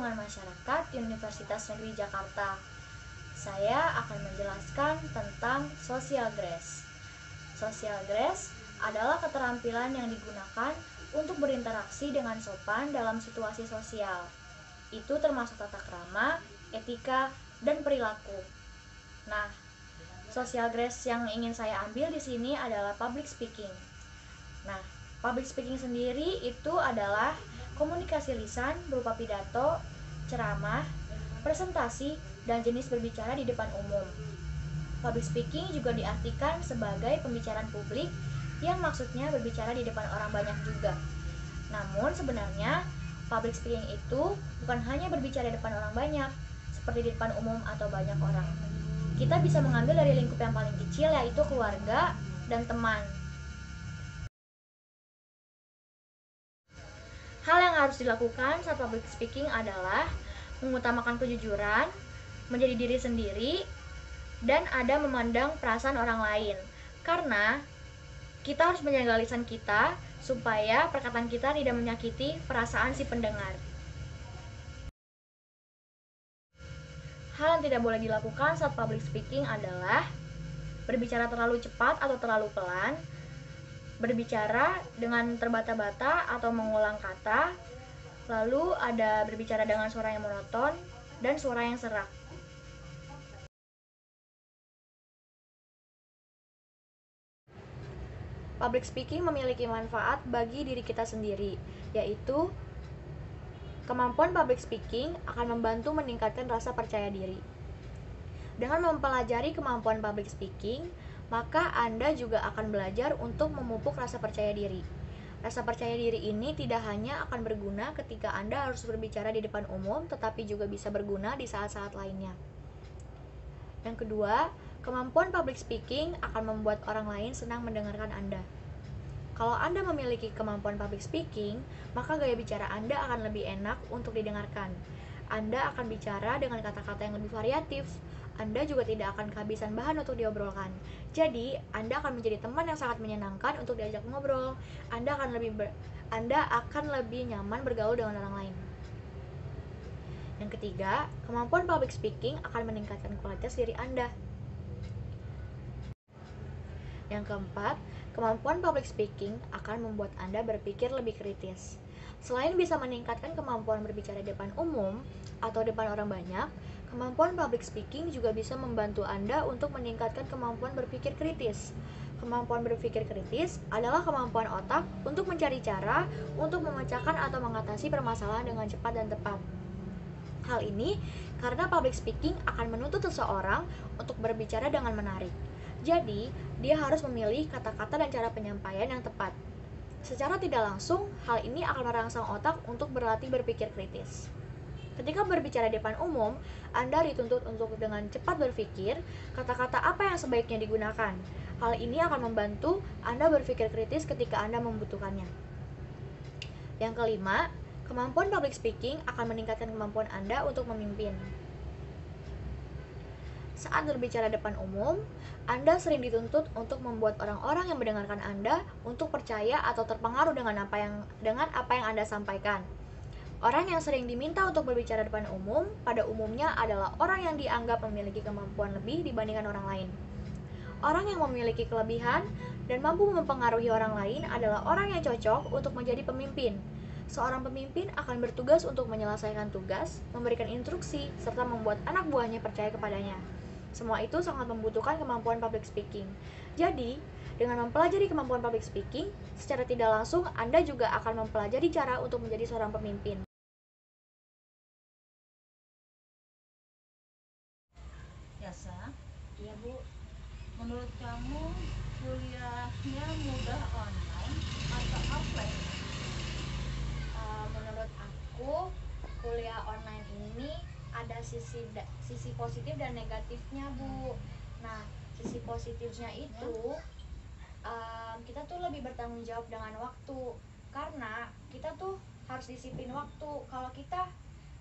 Perlindungan Masyarakat Universitas Negeri Jakarta. Saya akan menjelaskan tentang social grace. Social grace adalah keterampilan yang digunakan untuk berinteraksi dengan sopan dalam situasi sosial. Itu termasuk tata krama, etika, dan perilaku. Nah, social grace yang ingin saya ambil di sini adalah public speaking. Nah, public speaking sendiri itu adalah komunikasi lisan berupa pidato, ceramah, presentasi, dan jenis berbicara di depan umum. Public speaking juga diartikan sebagai pembicaraan publik yang maksudnya berbicara di depan orang banyak juga. Namun sebenarnya public speaking itu bukan hanya berbicara di depan orang banyak, seperti di depan umum atau banyak orang. Kita bisa mengambil dari lingkup yang paling kecil, yaitu keluarga dan teman. Hal yang harus dilakukan saat public speaking adalah mengutamakan kejujuran, menjadi diri sendiri, dan ada memandang perasaan orang lain. Karena kita harus menjaga lisan kita supaya perkataan kita tidak menyakiti perasaan si pendengar. Hal yang tidak boleh dilakukan saat public speaking adalah berbicara terlalu cepat atau terlalu pelan, berbicara dengan terbata-bata atau mengulang kata, lalu ada berbicara dengan suara yang monoton dan suara yang serak. Public speaking memiliki manfaat bagi diri kita sendiri, yaitu kemampuan public speaking akan membantu meningkatkan rasa percaya diri. Dengan mempelajari kemampuan public speaking, maka Anda juga akan belajar untuk memupuk rasa percaya diri. Rasa percaya diri ini tidak hanya akan berguna ketika Anda harus berbicara di depan umum, tetapi juga bisa berguna di saat-saat lainnya. Yang kedua, kemampuan public speaking akan membuat orang lain senang mendengarkan Anda. Kalau Anda memiliki kemampuan public speaking, maka gaya bicara Anda akan lebih enak untuk didengarkan. Anda akan bicara dengan kata-kata yang lebih variatif. Anda juga tidak akan kehabisan bahan untuk diobrolkan. Jadi, Anda akan menjadi teman yang sangat menyenangkan untuk diajak ngobrol. Anda akan lebih nyaman bergaul dengan orang lain. Yang ketiga, kemampuan public speaking akan meningkatkan kualitas diri Anda. Yang keempat, kemampuan public speaking akan membuat Anda berpikir lebih kritis. Selain bisa meningkatkan kemampuan berbicara di depan umum atau depan orang banyak, kemampuan public speaking juga bisa membantu Anda untuk meningkatkan kemampuan berpikir kritis. Kemampuan berpikir kritis adalah kemampuan otak untuk mencari cara untuk memecahkan atau mengatasi permasalahan dengan cepat dan tepat. Hal ini karena public speaking akan menuntut seseorang untuk berbicara dengan menarik. Jadi, dia harus memilih kata-kata dan cara penyampaian yang tepat. Secara tidak langsung, hal ini akan merangsang otak untuk berlatih berpikir kritis. Ketika berbicara di depan umum, Anda dituntut untuk dengan cepat berpikir kata-kata apa yang sebaiknya digunakan. Hal ini akan membantu Anda berpikir kritis ketika Anda membutuhkannya. Yang kelima, kemampuan public speaking akan meningkatkan kemampuan Anda untuk memimpin. Saat berbicara depan umum, Anda sering dituntut untuk membuat orang-orang yang mendengarkan Anda untuk percaya atau terpengaruh dengan apa yang Anda sampaikan. Orang yang sering diminta untuk berbicara depan umum pada umumnya adalah orang yang dianggap memiliki kemampuan lebih dibandingkan orang lain. Orang yang memiliki kelebihan dan mampu mempengaruhi orang lain adalah orang yang cocok untuk menjadi pemimpin. Seorang pemimpin akan bertugas untuk menyelesaikan tugas, memberikan instruksi, serta membuat anak buahnya percaya kepadanya. Semua itu sangat membutuhkan kemampuan public speaking. Jadi, dengan mempelajari kemampuan public speaking, secara tidak langsung Anda juga akan mempelajari cara untuk menjadi seorang pemimpin. Yasa, Iya, Bu. menurut kamu kuliahnya mudah online atau offline? Menurut aku, kuliah online ini ada sisi positif dan negatifnya, Bu. Nah, sisi positifnya itu kita tuh lebih bertanggung jawab dengan waktu, karena kita tuh harus disiplin waktu. Kalau kita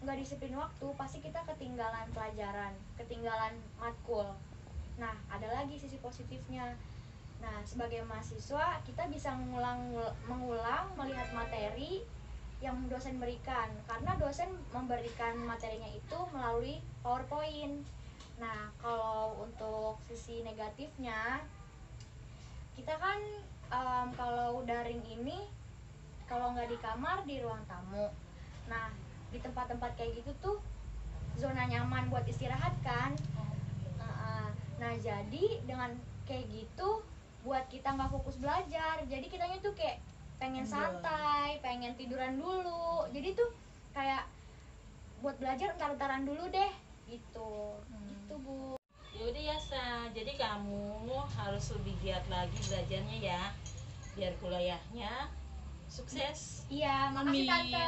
nggak disiplin waktu, pasti kita ketinggalan pelajaran, ketinggalan matkul. Nah, ada lagi sisi positifnya. Nah, sebagai mahasiswa kita bisa mengulang melihat materi yang dosen berikan, karena dosen memberikan materinya itu melalui PowerPoint. Nah, kalau untuk sisi negatifnya, kita kan kalau daring ini, kalau nggak di kamar, di ruang tamu. Nah, di tempat-tempat kayak gitu tuh zona nyaman buat istirahat kan. Nah, jadi dengan kayak gitu buat kita nggak fokus belajar, jadi kitanya tuh kayak pengen santai, pengen tiduran dulu. Jadi tuh kayak buat belajar entar-entaran dulu deh gitu. Gitu, Bu. Yaudah ya Sa, jadi kamu harus lebih giat lagi belajarnya ya, biar kuliahnya sukses. Iya, makasih Amin. Tante.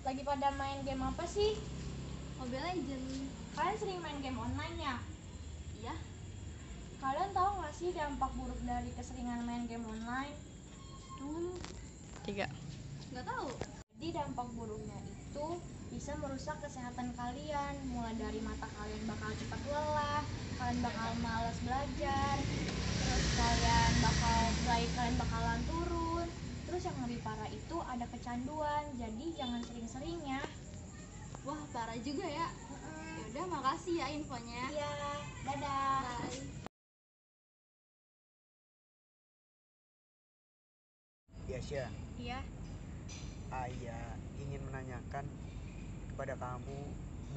Lagi pada main game apa sih? Mobile Legend. Kalian sering main game online ya? Iya. Kalian tahu nggak sih dampak buruk dari keseringan main game online? Nggak tahu. Jadi dampak buruknya itu bisa merusak kesehatan kalian, mulai dari mata kalian bakal cepat lelah, kalian bakal malas belajar, terus kalian bakalan turun. Terus yang lebih parah itu ada kecanduan, jadi jangan sering-sering ya. Wah, parah juga ya. Yaudah, makasih ya infonya. Iya, dadah. Bye. Yasya, Iya. Ayah ingin menanyakan kepada kamu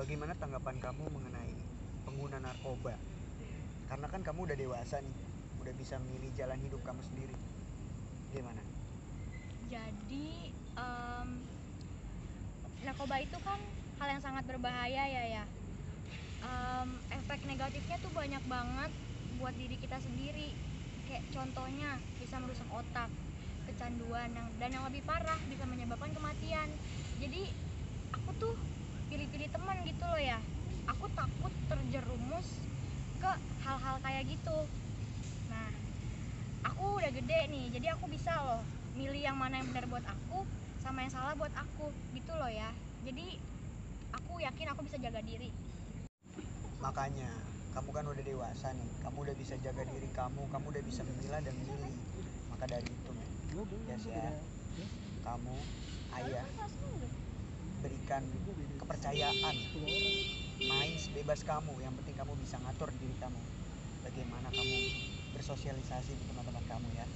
bagaimana tanggapan kamu mengenai pengguna narkoba. Karena kan kamu udah dewasa nih, udah bisa memilih jalan hidup kamu sendiri. Gimana? Jadi narkoba itu kan hal yang sangat berbahaya ya. Efek negatifnya tuh banyak banget buat diri kita sendiri. Kayak contohnya bisa merusak otak, kecanduan, dan yang lebih parah bisa menyebabkan kematian. Jadi aku tuh pilih-pilih teman gitu loh ya. Aku takut terjerumus ke hal-hal kayak gitu. Nah, aku udah gede nih, jadi aku bisa loh milih yang mana yang benar buat aku sama yang salah buat aku gitu loh ya. Jadi aku yakin aku bisa jaga diri. Makanya, kamu kan udah dewasa nih, kamu udah bisa jaga diri kamu udah bisa memilah dan memilih. Maka dari itu, Yasya, kamu, ayah, berikan kepercayaan, main sebebas kamu, yang penting kamu bisa ngatur diri kamu, bagaimana kamu bersosialisasi di teman-teman kamu ya.